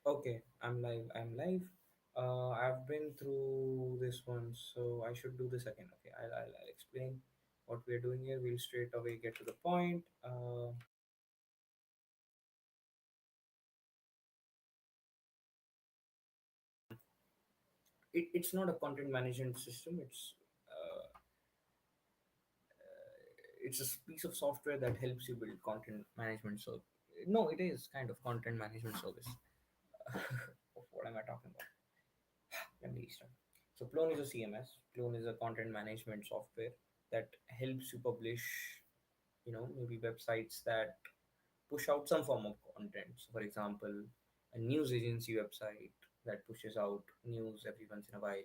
Okay, I'm live. I'm live. I've been through this one, so I should do this again. Okay, I'll explain what we're doing here. We'll straight away get to the point. It's not a content management system. It's a piece of software that helps you build content management. So no, it is kind of content management service. What am I talking about? Let me restart. So Plone is a CMS. Plone is a content management software that helps you publish, maybe websites that push out some form of content. So for example, a news agency website that pushes out news every once in a while,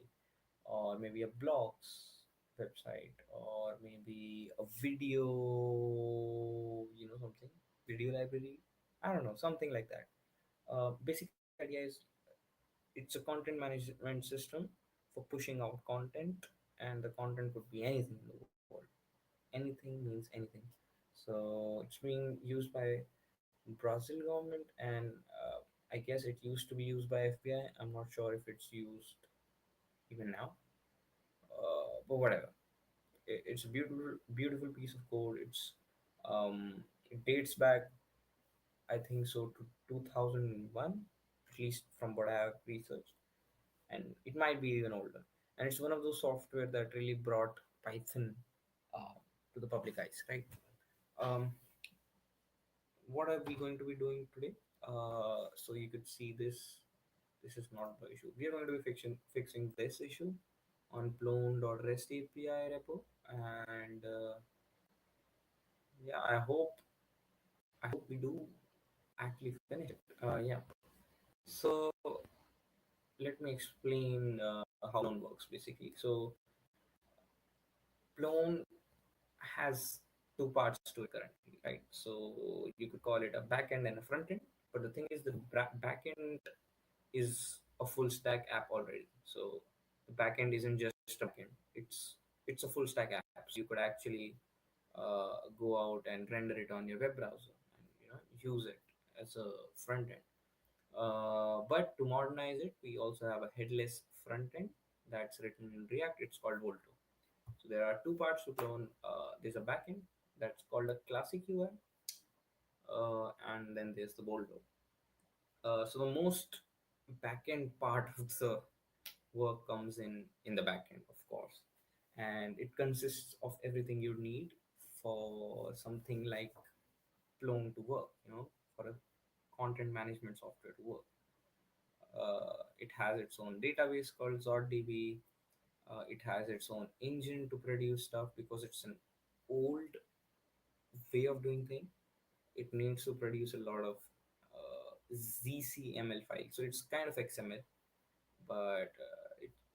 or maybe a blogs website, or maybe a video, something video library. I don't know, something like that. Basically, the idea is it's a content management system for pushing out content, and the content could be anything in the world. Anything means anything. So it's being used by Brazil government, and I guess it used to be used by FBI. I'm not sure if it's used even now, but whatever. It's a beautiful piece of code. It dates back, I think so, to 2001, at least from what I have researched, and it might be even older. And it's one of those software that really brought Python uh, to the public eyes, right? Um, what are we going to be doing today? So you could see this. This is not the issue. We are going to be fixing this issue on plone.restapi repo, and yeah, I hope we do actually finish it. Yeah. So let me explain how plone works basically. So plone has two parts to it currently, right? So you could call it a backend and a front end. But the thing is, the backend is a full stack app already. So the backend isn't just a backend; it's a full stack app. So you could actually go out and render it on your web browser and use it as a front end. But to modernize it, we also have a headless front end that's written in React. It's called Volto. So there are two parts to clone. There's a backend that's called a classic UI, and then there's the Boldo. So the most backend part of the work comes in the backend, of course, and it consists of everything you need for something like Plone to work. For a content management software to work. It has its own database called ZordDB. It has its own engine to produce stuff because it's an old way of doing things. It needs to produce a lot of ZCML files. So it's kind of XML, but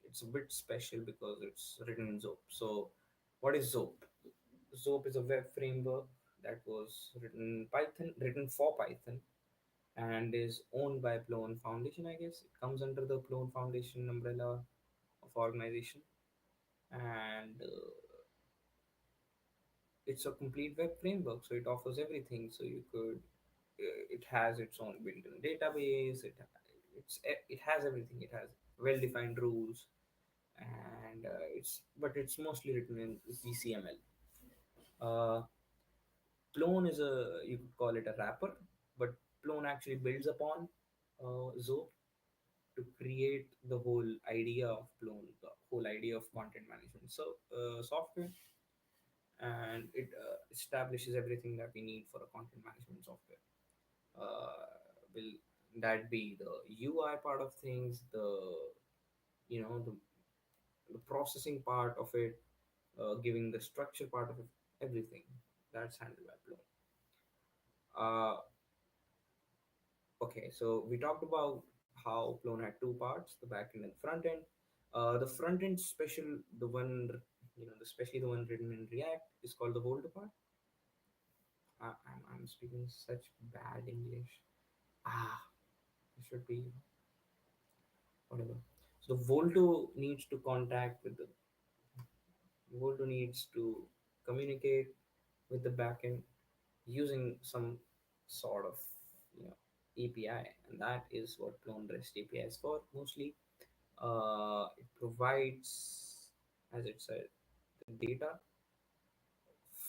it's a bit special because it's written in Zope. So what is Zope? Zope is a web framework that was written for Python, and is owned by Plone Foundation. I guess it comes under the Plone Foundation umbrella of organization, and it's a complete web framework. So it offers everything. So it has its own built-in database. It has everything. It has well-defined rules, and it's mostly written in ZCML. Uh, Plone is a, you could call it a wrapper, but Plone actually builds upon Zope to create the whole idea of Plone, the whole idea of content management. So software, and it establishes everything that we need for a content management software. Will that be the UI part of things, you know the, the processing part of it, giving the structure part of it, everything that's handled by Plone. Okay, so we talked about how Plone had two parts, the back end and front end. The front end special, the one, especially the one written in React, is called the Volta part. I'm speaking such bad English. It should be whatever. So the Volto needs to contact with the Volto needs to communicate with the backend using some sort of, you know. API, and that is what plone REST API is for mostly. It provides, as it said, the data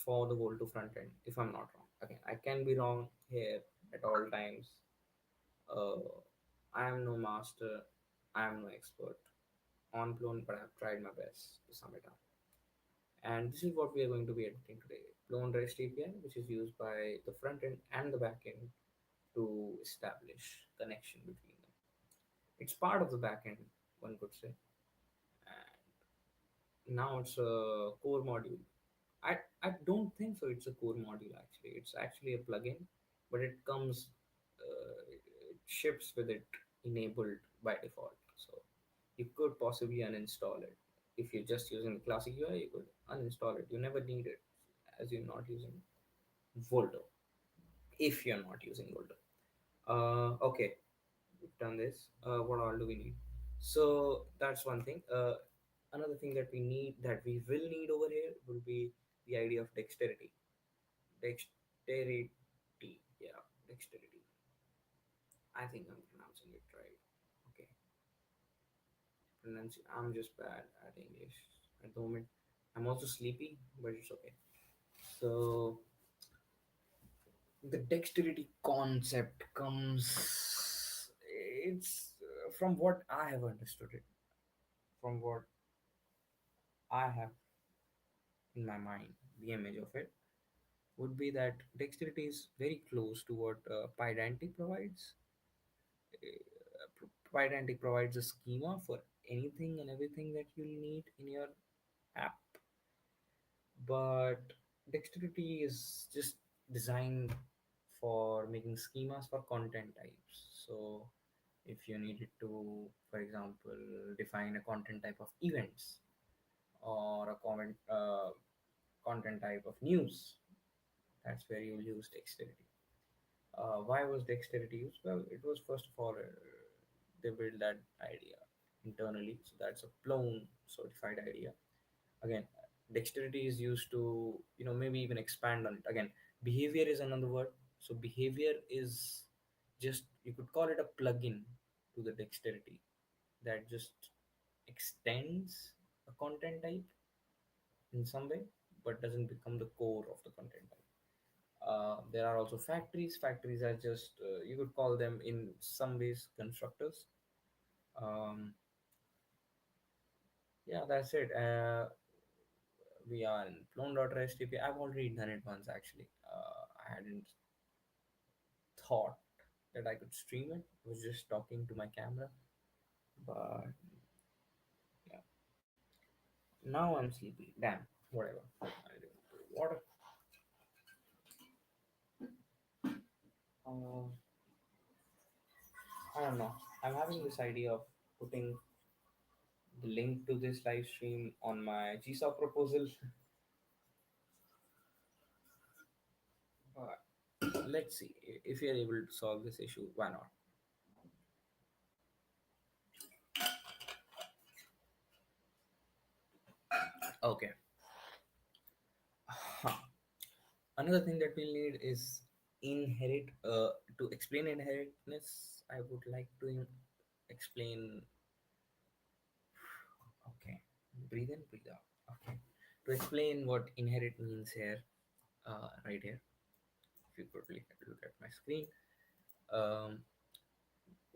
for the goal to front end. If I'm not wrong, again, I can be wrong here at all times. Uh, I am no master. I am no expert on plone, but I've tried my best to sum it up. And this is what we are going to be editing today. Plone REST API, which is used by the front end and the back end to establish connection between them. It's part of the back end, one could say. And now it's a core module. I don't think so. It's a core module actually. It's actually a plugin, but it comes, it ships with it enabled by default. So you could possibly uninstall it. If you're just using the classic UI, you could uninstall it. You never need it as you're not using Volto. If you're not using Volto. Okay, we've done this. What all do we need? So that's one thing. Another thing that we need, that we will need over here, will be the idea of dexterity. Dexterity, yeah, dexterity. I think I'm pronouncing it right. Okay, I'm just bad at English at the moment. I'm also sleepy, but it's okay. So the dexterity concept comes. It's from what I have understood it, from what I have in my mind, the image of it would be that dexterity is very close to what Pydantic provides. Pydantic provides a schema for anything and everything that you'll need in your app, but dexterity is just designed for making schemas for content types. So if you needed to, for example, define a content type of events, or a content type of news, that's where you'll use dexterity. Why was dexterity used? Well, it was first of all, they built that idea internally, so that's a plone certified idea. Again, dexterity is used to, maybe even expand on it. Again, behavior is another word. So behavior is just, you could call it a plugin to the dexterity that just extends a content type in some way, but doesn't become the core of the content type. There are also factories. Factories are just, you could call them in some ways constructors. Um, yeah, that's it. We are in plone.restapi. I've already done it once actually. I hadn't thought that I could stream it. I was just talking to my camera. But yeah, now I'm sleepy. Damn, whatever. I'll do. Water. Uh, I don't know. I'm having this idea of putting the link to this live stream on my GSAW proposal. But let's see if you're able to solve this issue. Why not? Okay. Huh. Another thing that we'll need is inherit. To explain inheritness, I would like to explain. Okay, breathe in, breathe out. Okay, to explain what inherit means here, right here. If you could look at my screen, um,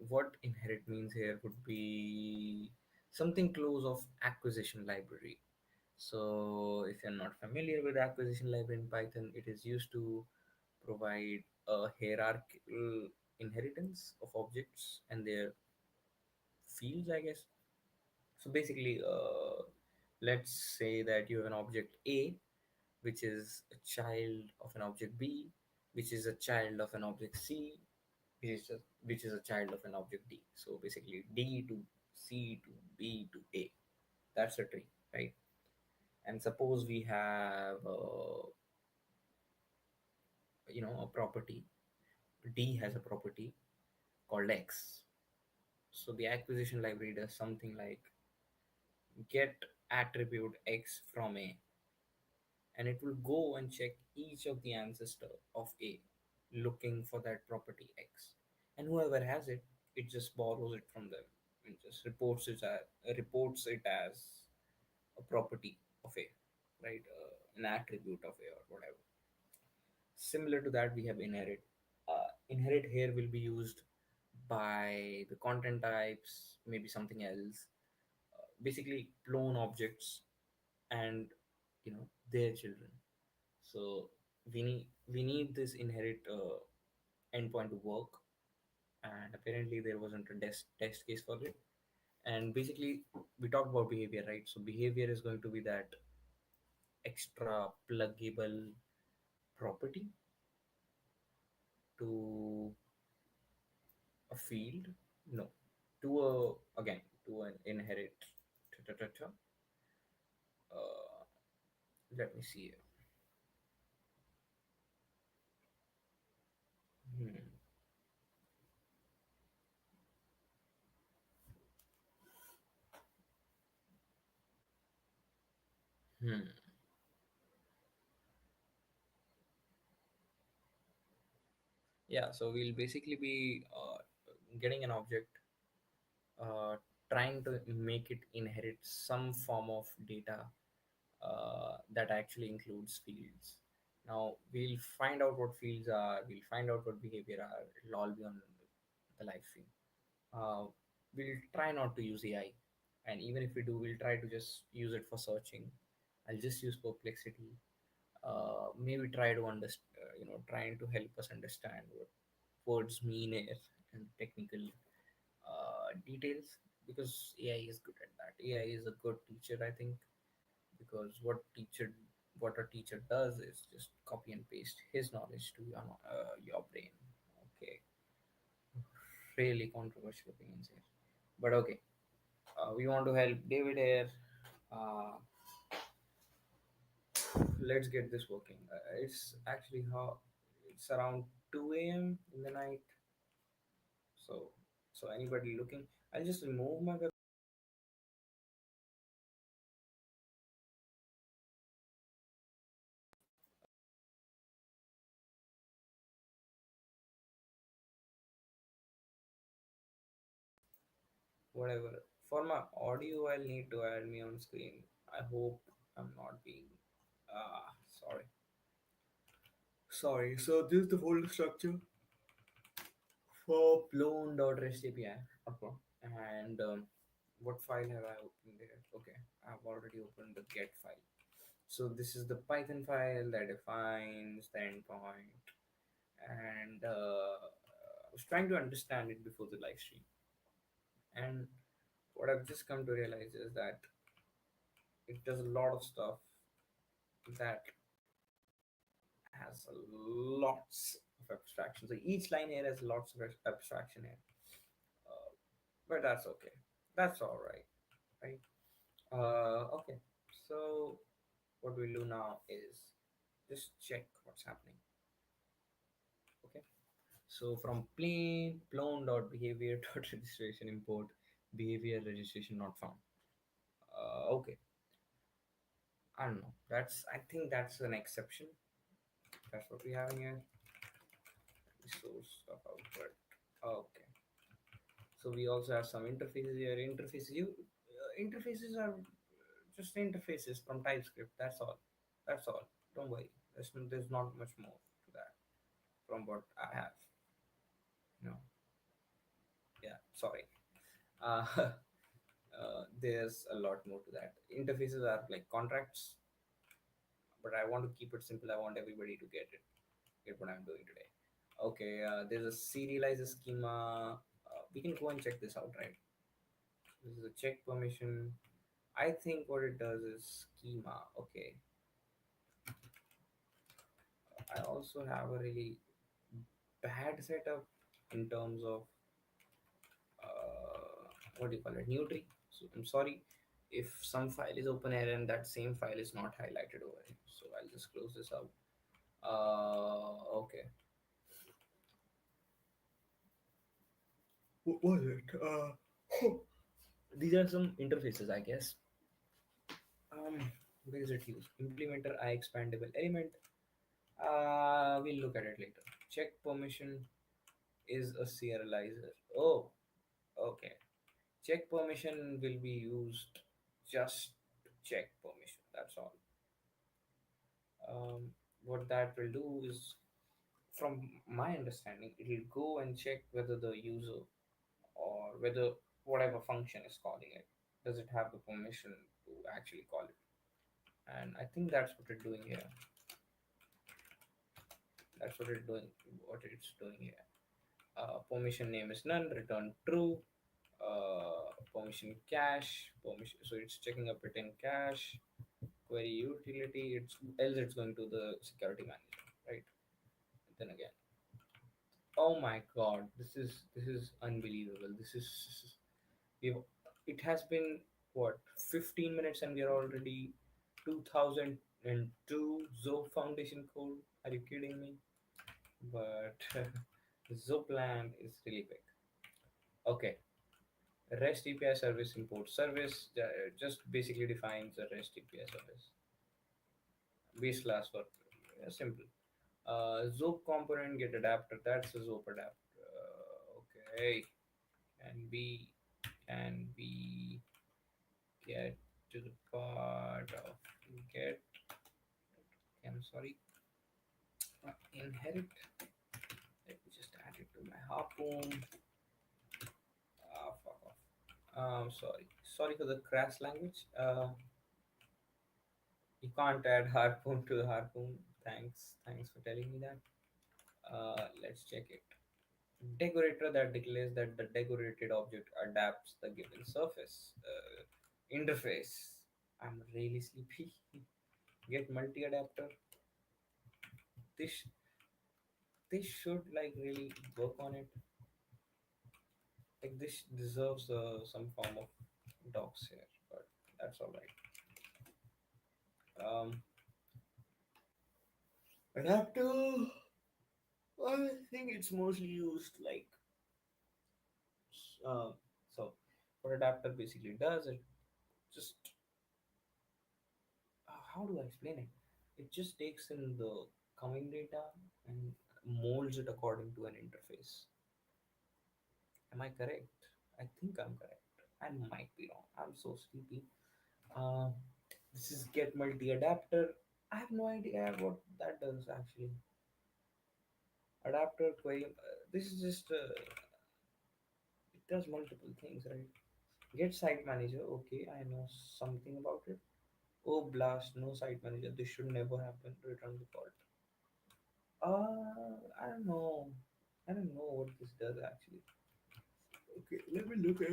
what inherit means here would be something close of acquisition library. So if you're not familiar with acquisition library in Python, it is used to provide a hierarchical inheritance of objects and their fields, I guess. So basically, let's say that you have an object A, which is a child of an object B, which is a child of an object C, which is a child of an object D. So basically, D to C to B to A. That's a tree, right? And suppose we have, a property. D has a property called X. So the acquisition library does something like get attribute X from A, and it will go and check each of the ancestor of A, looking for that property X. and whoever has it, it just borrows it from them and just reports it as a property of a, right, an attribute of a or whatever. Similar to that, we have inherit. Inherit here will be used by the content types, maybe something else. Basically, clone objects and their children. So we need this inherit endpoint to work, and apparently there wasn't a test case for it. And basically, we talked about behavior, right? So behavior is going to be that extra pluggable property to a field. No, to a, again, to an inherit. Ta, ta, ta, ta. Uh, Let me see. Hmm. Hmm. Yeah, so we'll basically be getting an object, uh, trying to make it inherit some form of data that actually includes fields. Now we'll find out what fields are, we'll find out what behavior are, it'll all be on the live stream. We'll try not to use AI, and even if we do, we'll try to just use it for searching. I'll just use perplexity. Maybe try to understand, trying to help us understand what words mean here and technical details, because AI is good at that. AI is a good teacher, I think, because what a teacher does is just copy and paste his knowledge to your brain. Okay, really controversial opinions here, but okay. We want to help David here. Uh, let's get this working. It's actually how it's around 2 a.m. in the night. So, so anybody looking, I'll just remove my whatever. For my audio, I'll need to add me on screen. I hope I'm not being. Sorry. Sorry. So this is the folder structure for plone.restapi. Okay. And what file have I opened there? Okay, I've already opened the get file. So this is the Python file that defines the endpoint, and I was trying to understand it before the live stream, and what I've just come to realize is that it does a lot of stuff that has lots of abstraction. So each line here has lots of abstraction here, uh, but that's okay. That's all right, right? Okay. So what we'll do now is just check what's happening. Okay. So from plone.behavior.registration import behavior registration not found. Okay. I don't know. I think that's an exception. That's what we have in here. Source of output. Okay. So we also have some interfaces here. Interfaces are just interfaces from TypeScript. That's all. That's all. Don't worry. There's not much more to that from what I have. No. Yeah. Sorry. Uh, there's a lot more to that. Interfaces are like contracts, but I want to keep it simple. I want everybody to get what I'm doing today. Okay, there's a serializer schema. We can go and check this out, right? This is a check permission. I think what it does is schema. Okay, I also have a really bad setup in terms of what do you call it, Nutri. So I'm sorry if some file is open here and that same file is not highlighted over here. So I'll just close this out. Okay. What was it? These are some interfaces, I guess. Where is it used? Implementer I expandable element. We'll look at it later. Check permission is a serializer. Oh, okay. Check permission will be used just to check permission. That's all. What that will do is, from my understanding, it will go and check whether the user or whether whatever function is calling it, does it have the permission to actually call it. And I think that's what it's doing here. That's what it's doing here. Permission name is none, return true. Permission cache, permission, so it's checking up it in cache. Query utility, it's else it's going to the security manager, right? Then again, oh my god, this is unbelievable. We've, it has been what, 15 minutes and we are already 2002 Zope Foundation code. Are you kidding me? But Zopland is really big. Okay, REST API service import service just basically defines a REST API service. Base class for simple. Zope component get adapter. That's a Zope adapter. Okay, can we get to the part of get? I'm sorry. Inherit. Let me just add it to my harpoon. Ah, fuck off. Sorry. Sorry for the crass language. You can't add harpoon to the harpoon. Thanks. Thanks for telling me that. Let's check it. Decorator that declares that the decorated object adapts the given surface. Interface. I'm really sleepy. Get multi adapter. This this should like really work on it. Like this deserves some form of docs here, but that's all right. Adapter. I think it's mostly used like uh, so. What adapter basically does, it just how do I explain it? It just takes in the coming data and molds it according to an interface. Am I correct? I think I'm correct. I might be wrong. I'm so sleepy. Uh, this is get multi adapter. I have no idea what that does actually. Adapter query. This is just it does multiple things, right? Get site manager. Okay, I know something about it. Oh blast! No site manager. This should never happen. Return default. I don't know. I don't know what this does actually. Okay, let me look at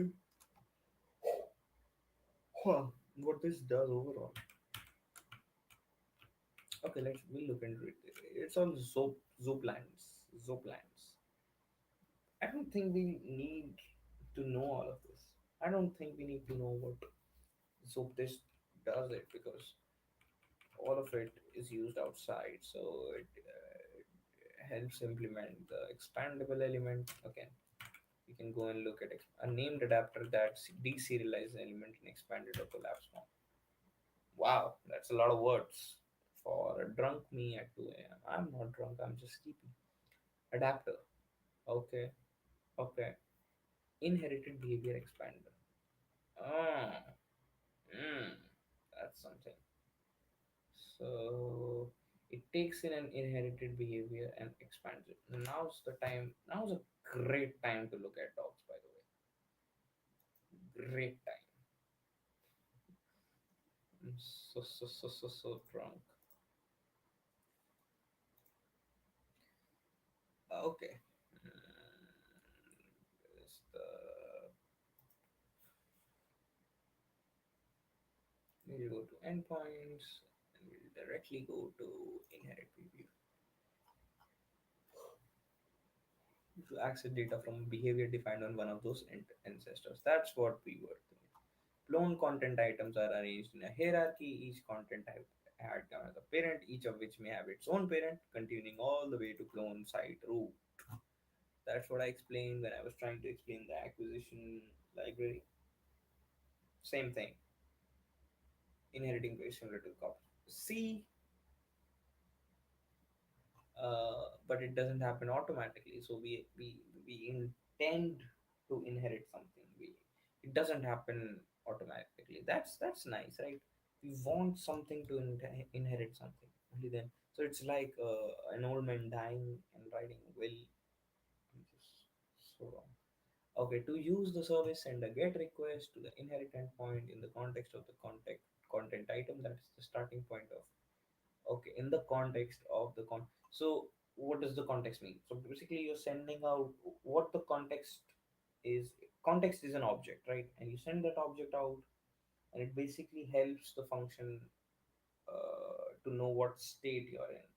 what this does overall. Okay, we'll look into it. It's all Zoplans. I don't think we need to know all of this. I don't think we need to know what Zoptest does it because all of it is used outside. So it helps implement the expandable element. Okay, you can go and look at a named adapter that deserialize the element in expanded or collapsed form. Wow, that's a lot of words for a drunk me at 2 a.m. I'm not drunk, I'm just sleepy. Adapter. Okay, okay. Inherited behavior expander. Oh, mm, that's something. So it takes in an inherited behavior and expands it. Now's the time. Now's a great time to look at dogs, by the way. Great time. I'm so drunk. Okay. Is the we'll go to endpoints and we'll directly go to inherit behavior to access data from behavior defined on one of those ancestors. That's what we were doing. Clone content items are arranged in a hierarchy. Each content type had as a parent, each of which may have its own parent, continuing all the way to clone site root. That's what I explained when I was trying to explain the acquisition library. Same thing, inheriting very similar to copy. C, but it doesn't happen automatically. So we intend to inherit something. It doesn't happen automatically. That's nice, right? We want something to inherit something only then. So it's like an old man dying and writing a will. I'm just so wrong. Okay, to use the service, send a get request to the inherit endpoint in the context of the content item. That's the starting point of. Okay, in the context of the so what does the context mean? So basically you're sending out what the is context is an object, right? And you send that object out, and it basically helps the function to know what state you're in.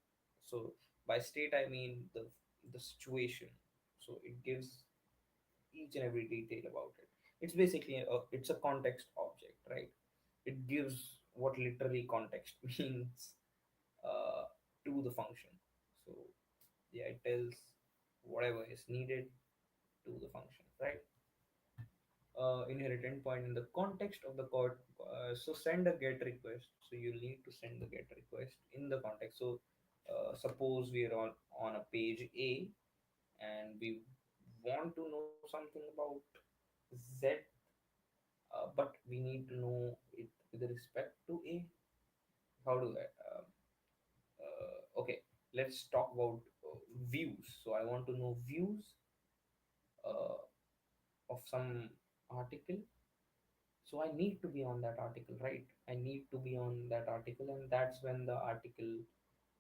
So by state I mean the situation. So it gives each and every detail about it. It's basically it's a context object, right? It gives what literally context means uh, to the function. So yeah, it tells whatever is needed to the function, right? Inherit endpoint in the context of the code. So send a get request. So you need to send the get request in the context. So suppose we are on a page A and we want to know something about Z, but we need to know it with respect to A. How do I? Okay, let's talk about views. So I want to know views uh, of some article. So I need to be on that article, right? I need to be on that article, and that's when the article,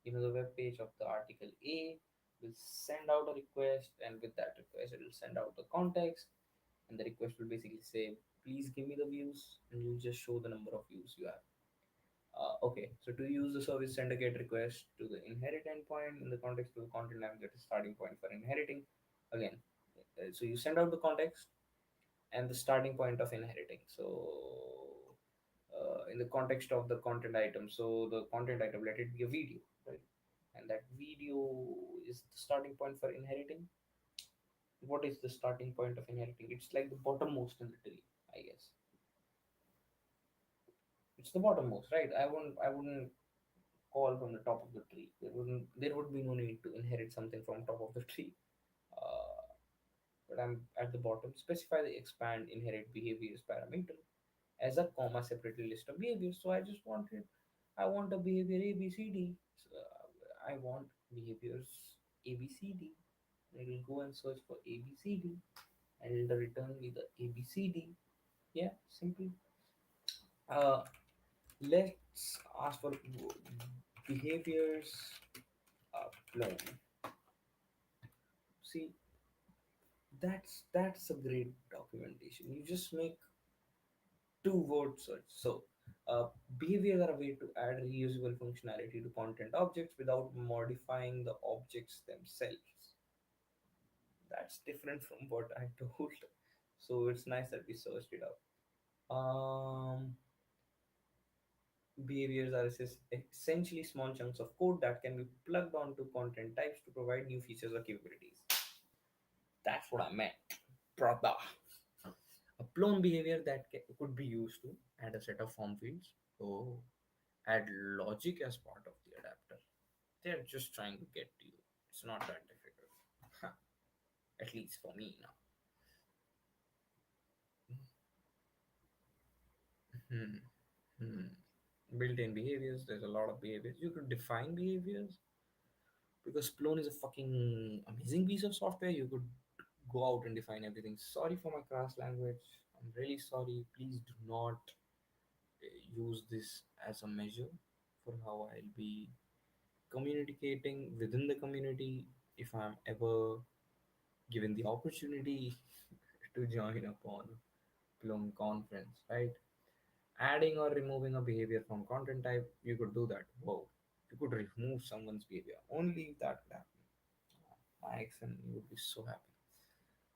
the web page of the article A will send out a request, and with that request, it will send out the context, and the request will basically say, please give me the views, and you'll just show the number of views you have. Okay, so to use the service, send a get request to the inherit endpoint in the context of the content name that is starting point for inheriting. Again, so you send out the context and the starting point of inheriting. So in the context of the content item, so the content item, let it be a video, right? And that video is the starting point for inheriting. What is the starting point of inheriting? It's like the bottommost in the tree, I guess. It's the bottommost, right? I wouldn't call from the top of the tree. There would be no need to inherit something from top of the tree. Uh, but I'm at the bottom. Specify the expand inherit behaviors parameter as a comma separately list of behaviors. So I want a behavior A B C D. So, I want behaviors A B C D. I will go and search for A B C D, and it'll return me the A B C D. Yeah, simple. Uh, let's ask for behaviors clone. See, that's a great documentation. You just make two word search. So behaviors are a way to add reusable functionality to content objects without modifying the objects themselves. That's different from what I told. So it's nice that we searched it up. Behaviors are essentially small chunks of code that can be plugged onto content types to provide new features or capabilities. That's what I meant, brother. A clone behavior that could be used to add a set of form fields. Oh, add logic as part of the adapter. They're just trying to get to you. It's not that difficult. Huh. At least for me now. Hmm. Hmm. Built-in behaviors. There's a lot of behaviors. You could define behaviors because Plone is a fucking amazing piece of software. You could go out and define everything. Sorry for my crass language. I'm really sorry. Please do not use this as a measure for how I'll be communicating within the community if I'm ever given the opportunity to join upon Plum conference, right? Adding or removing a behavior from content type, you could do that. Whoa, you could remove someone's behavior. Only if that could happen. My ex and you would be so happy.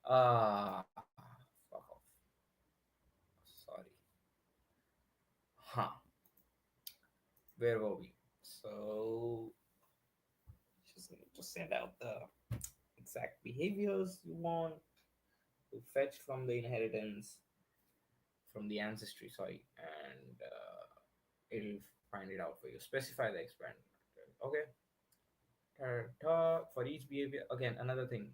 Ah, fuck off. Sorry. Huh. Where were we? So just need to send out the exact behaviors you want to fetch from the inheritance, from the ancestry, sorry, and it'll find it out for you. Specify the expand. Okay. For each behavior, again, another thing,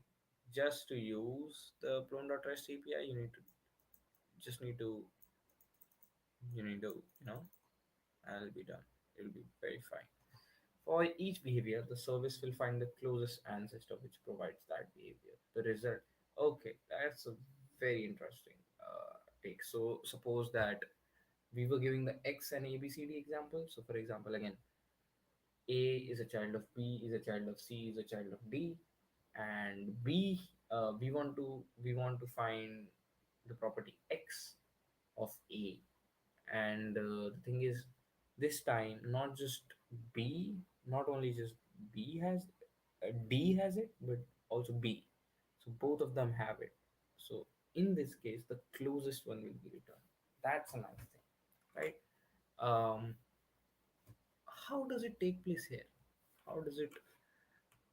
just to use the plone.rest API, you need to just need to you need to and it'll be done. It'll be very fine. For each behavior, the service will find the closest ancestor which provides that behavior. The result. Okay, that's a very interesting take. So suppose that we were giving the X and ABCD example. So for example, again, A is a child of B, is a child of C, is a child of D, and B, we want to find the property X of A. And the thing is, this time not just B, not only just B has D has it, but also B. So both of them have it. So in this case, the closest one will be returned. That's a nice thing, right? Um, how does it take place here? How does it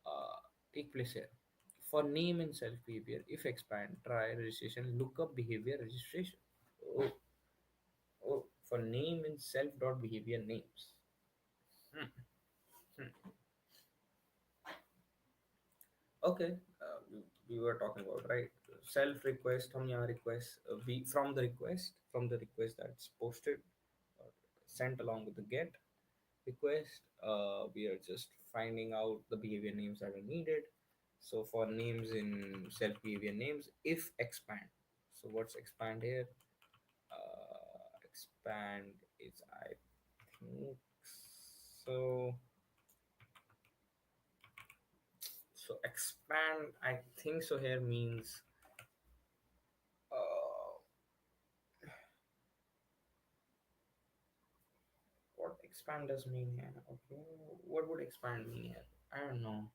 uh, take place here? For name and self behavior, if expand, try registration, look up behavior registration. Oh, oh, for name and self dot behavior names. Hmm, hmm. Okay, we were talking about right self request, हम यहाँ request we from the request that's posted or sent along with the get request. We are just finding out the behavior names that are needed. So for names in self behavior names, if expand. So what's expand here? Expand is I think so. So expand, I think so here means uh, what expand does mean here? Okay, what would expand mean here? I don't know.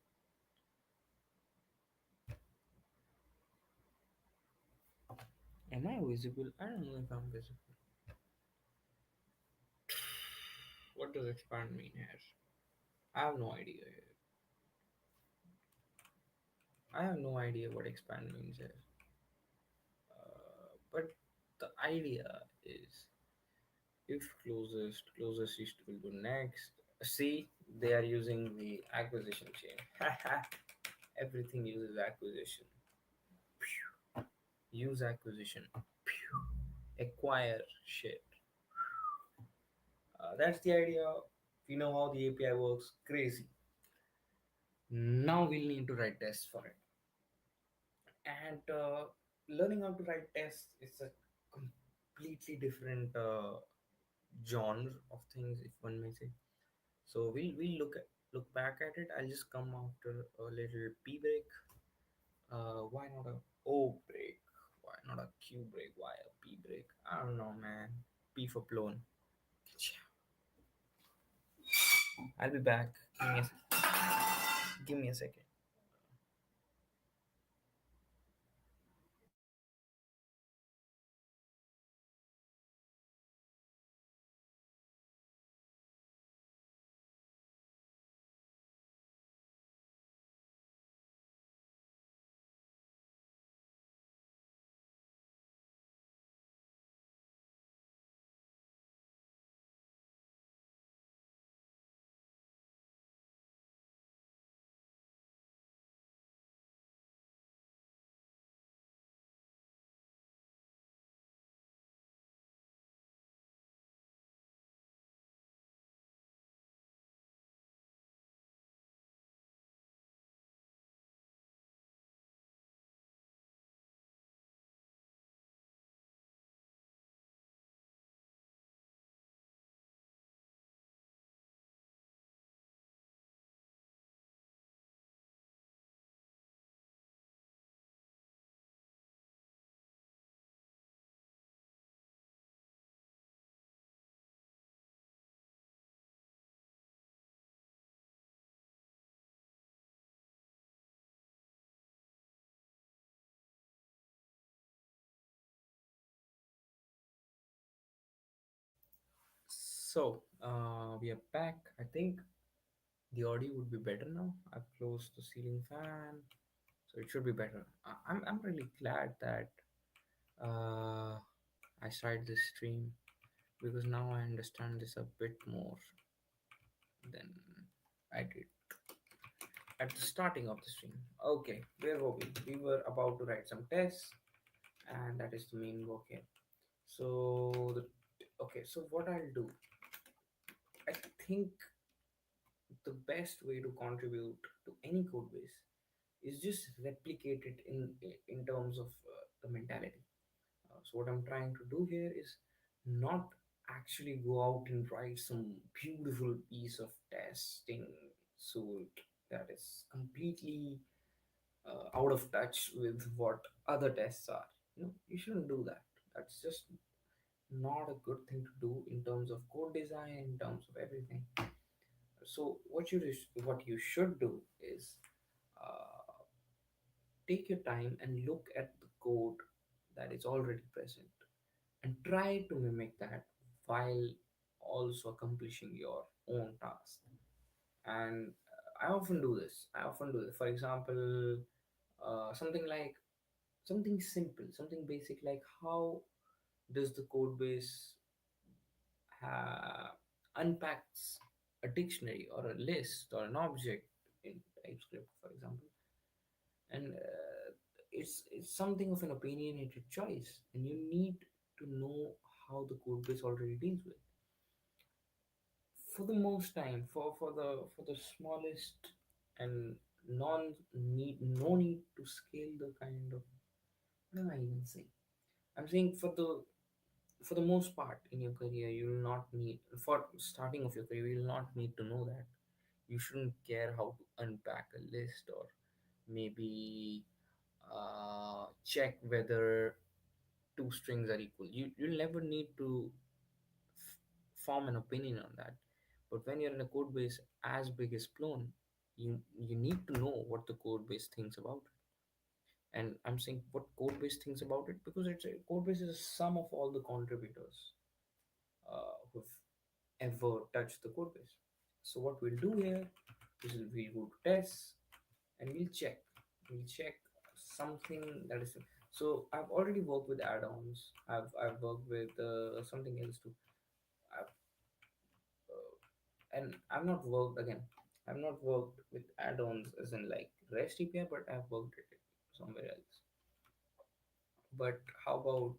Am I visible? I don't know if I'm visible. What does expand mean here? I have no idea here. I have no idea what expand means here. But the idea is if closest is will do next. See, they are using the acquisition chain. Everything uses acquisition. Use acquisition. Acquire shit. That's the idea. If you know how the API works, crazy. Now we'll need to write tests for it. And learning how to write tests is a completely different genre of things, if one may say. So we'll look back at it. I'll just come after a little P break. Why not a O break? Why not a Q break? Why a P break? I don't know, man. P for plone. I'll be back. Give me a second. So we are back. I think the audio would be better now. I've closed the ceiling fan, so it should be better. I'm really glad that uh, I started this stream because now I understand this a bit more than I did. at the starting of the stream. Okay, where were we? We were about to write some tests, and that is the main work here. So, okay, so what I'll do, I think the best way to contribute to any code base is just replicate it in terms of the mentality. So what I'm trying to do here is not actually go out and write some beautiful piece of testing suite that is completely out of touch with what other tests are. You shouldn't do that. That's just not a good thing to do in terms of code design, in terms of everything. So what you should do is uh, take your time and look at the code that is already present and try to mimic that while also accomplishing your own task. And I often do this. For example, something like something simple, something basic, like how does the code base unpacks a dictionary or a list or an object in TypeScript, for example. And it's something of an opinionated choice, and you need to know how the code base already deals with. For the most time, for the smallest and non need no need to scale the kind of, what am I even saying? I'm saying for the most part in your career, you will not need, for starting of your career, you will not need to know that. You shouldn't care how to unpack a list, or maybe check whether two strings are equal. You'll never need to form an opinion on that. But when you're in a code base as big as Plone, you need to know what the code base thinks about it. And I'm saying what code base thinks about it because it's a code base is a sum of all the contributors who've ever touched the code base. So what we'll do here is we'll go to tests and we'll check something that is, so I've already worked with add-ons. I've worked with something else too. I've, and I've not worked again. I've not worked with add-ons as in like REST API, but I've worked it somewhere else. But how about,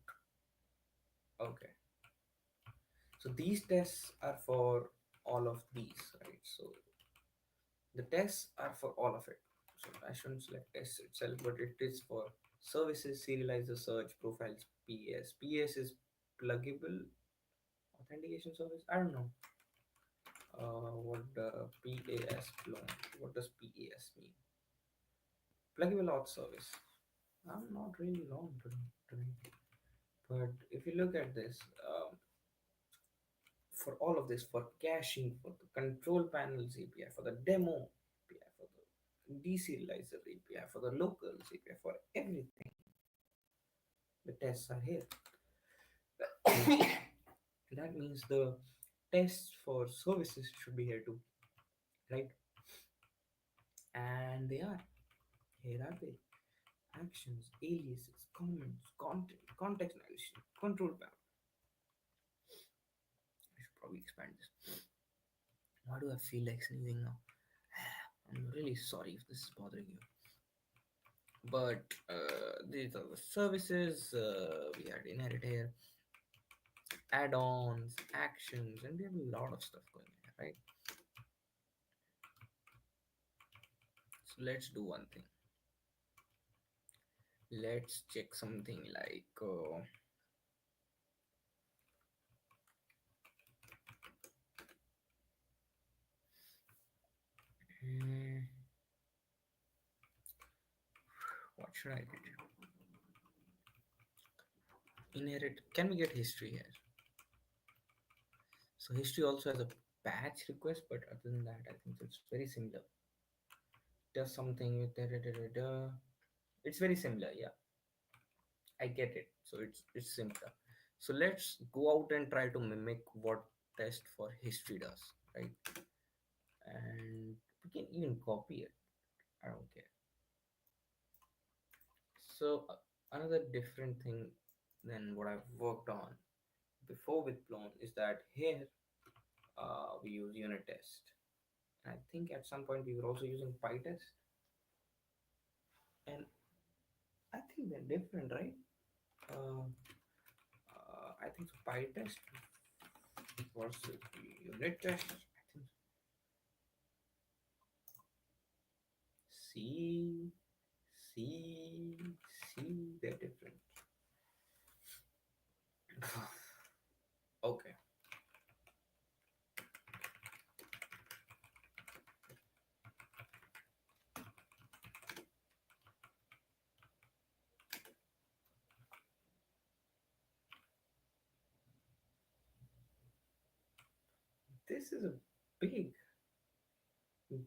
okay? So these tests are for all of these, right? So the tests are for all of it. So I shouldn't select tests itself, but it is for services, serializer, search, profiles, PS. PS is pluggable authentication service. I don't know what the PAS belong. What does PAS mean? Pluggable auth service. I'm not really wrong today. But if you look at this, for all of this, for caching, for the control panels API, for the demo API, for the deserializer API, for the locals API, for everything, the tests are here. That means the tests for services should be here too, right? And they are. Here are they. Actions, aliases, comments, content, context navigation, control panel. I should probably expand this. Why do I feel like sneezing now? I'm really sorry if this is bothering you. But these are the services. We had inherit here, add-ons, actions, and we have a lot of stuff going on, right? So let's do one thing. Let's check something like hmm, what should I get? Inherit. Can we get history here? So history also has a patch request, but other than that, I think it's very similar. Does something with da, da, da, da, da. It's very similar, yeah. I get it. So it's simpler. So let's go out and try to mimic what test for history does, right? And we can even copy it. I don't care. So another different thing than what I've worked on before with Plone is that here we use unit test. And I think at some point we were also using PyTest, and I think they're different, right? Uh, I think so. PyTest versus unit test. I think C, C, C. They're different. Okay, this is a big,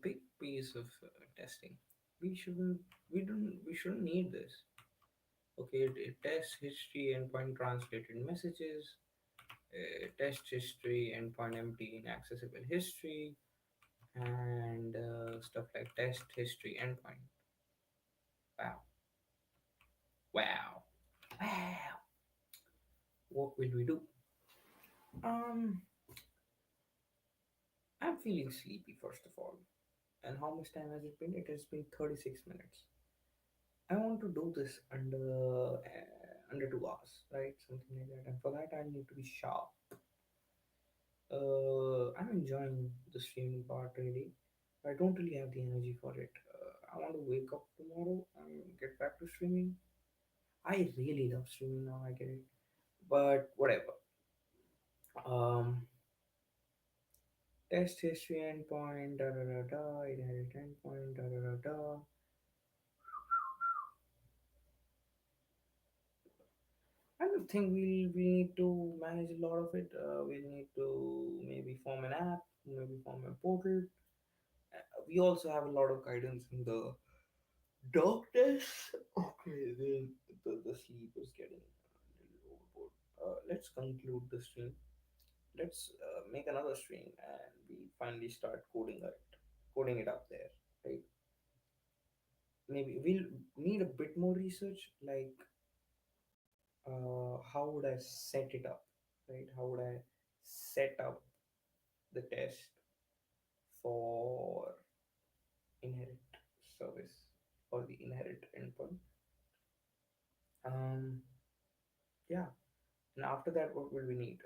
big piece of testing. We shouldn't. We don't. We shouldn't need this. Okay, it tests history endpoint translated messages. Test history endpoint empty inaccessible history, and stuff like test history endpoint. Wow, wow, wow. What will we do? Um, I'm feeling sleepy first of all. And how much time has it been? It has been 36 minutes. I want to do this under 2 hours, right? Something like that. And for that, I need to be sharp. I'm enjoying the streaming part really. I don't really have the energy for it. I want to wake up tomorrow and get back to streaming. I really love streaming now. I get it, but whatever. Um, test history endpoint, da da da da, inherit endpoint, da da da da. I don't think we need to manage a lot of it. We need to maybe form an app, maybe form a portal. We also have a lot of guidance in the darkness. Okay, the sleep is getting a little overboard. Let's conclude the stream. Let's make another stream and we finally start coding it up there, right? Maybe we'll need a bit more research, like how would I set it up, right? How would I set up the test for inherit service or the inherit endpoint? Um, yeah, and after that, what will we need?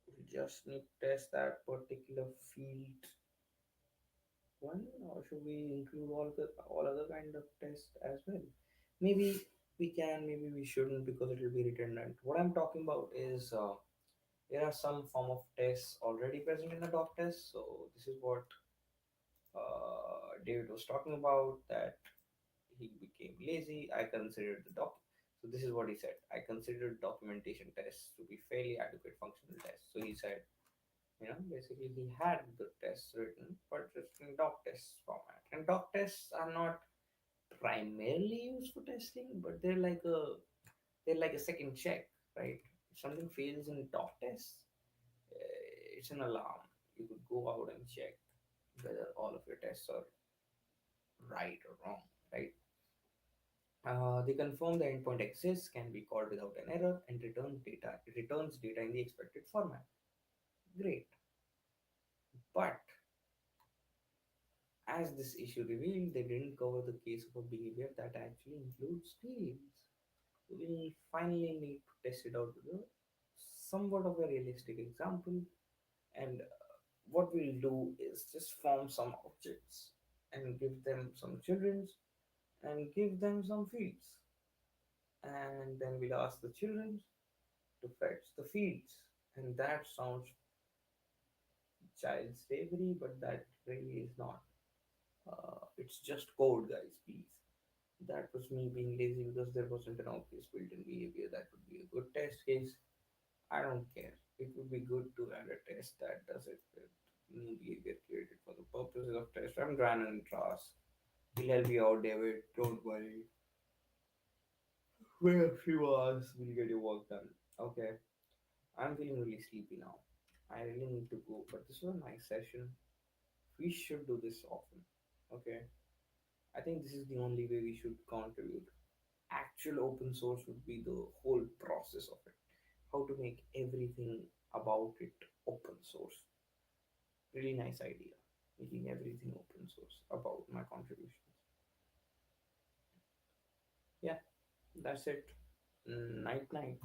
We just need to test that particular field one, or should we include all other kind of tests as well? Maybe we can, maybe we shouldn't because it will be redundant. What I'm talking about is there are some form of tests already present in the doc test. So this is what David was talking about, that he became lazy. I considered the doc. So this is what he said. I considered documentation tests to be fairly adequate functional tests. So he said, basically he had the tests written, but just in doc test format. And doc tests are not primarily used for testing, but they're like a second check, right? If something fails in doc tests, it's an alarm. You could go out and check whether all of your tests are right or wrong, right? They confirm the endpoint exists, can be called without an error, and return data. It returns data in the expected format. Great, but as this issue revealed, they didn't cover the case of a behavior that actually includes fields. We'll finally need to test it out with a somewhat of a realistic example. And what we'll do is just form some objects and give them some childrens and give them some fields. And then we'll ask the children to fetch the fields. And that sounds child slavery, but that really is not. It's just code, guys, please. That was me being lazy because there wasn't an obvious built-in behavior that would be a good test case. I don't care. It would be good to add a test that does it with new behavior created for the purposes of test. I'm Brandon Trask. We'll help you out, David. Don't worry. Wait a few hours, we'll get your work done. Okay. I'm feeling really sleepy now. I really need to go, but this was a nice session. We should do this often. Okay. I think this is the only way we should contribute. Actual open source would be the whole process of it. How to make everything about it open source. Really nice idea. Making that's it. Night night.